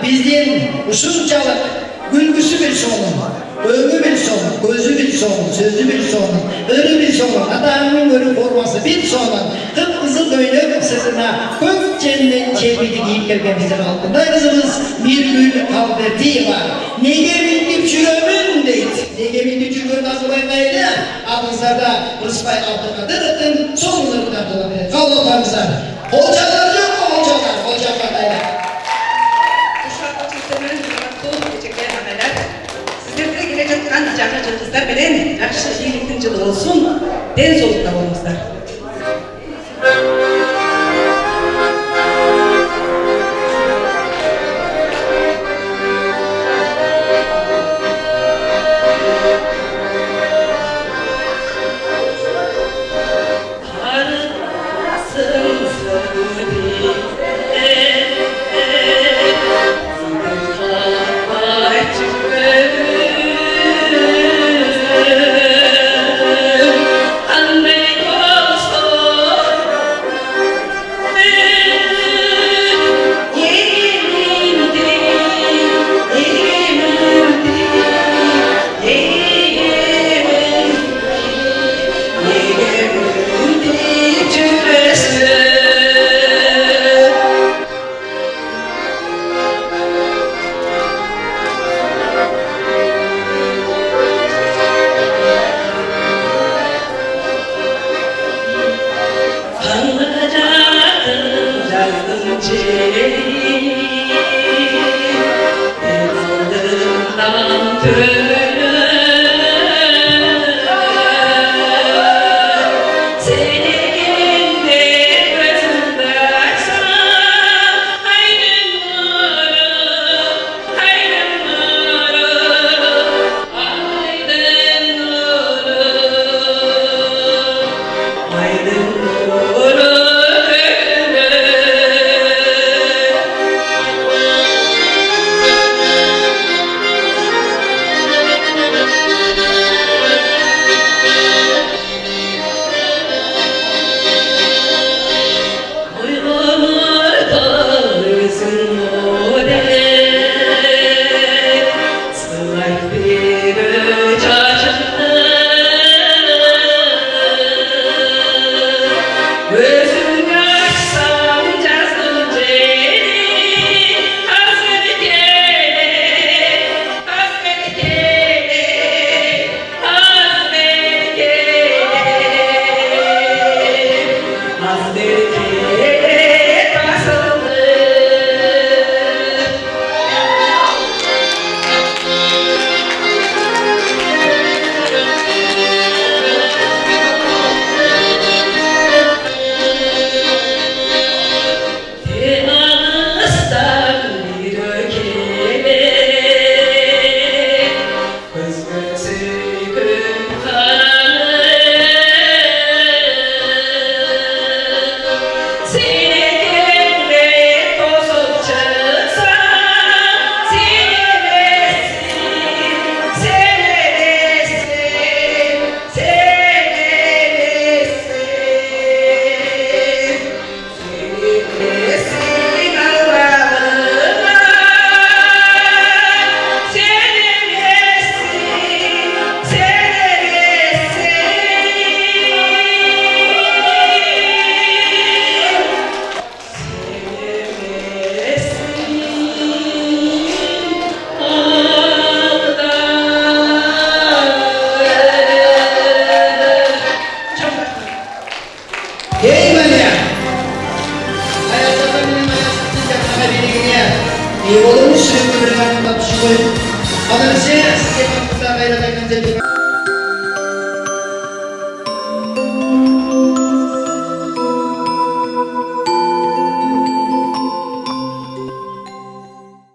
bizden uşunçalık gülgüsü bir sonun, öğü bir sonun, gözü bir sonun, sözü bir sonun, örü bir sonun, adamın örü forması bir sonun, kıpkızıl döylük sırtına kök cennet çepidi giyip gelgen bizler altında kızımız bir gül kalbeti var. Nege bindip çürümün deyit, nege bindip çürümün azılayındaydı, adınızlarda Rıspay Altıkadır'ın sonları kadar kavlalarınızlar. Hocalar yok mu hocalar? Hocalar sizlerle gelecek kan canlı cılızlar bilen yakşı iyilikten cılız olsun, den solukta olmazlar. Olmuş sürüklerinden tutuşu koyup, adını sen, size kapıda gayret eden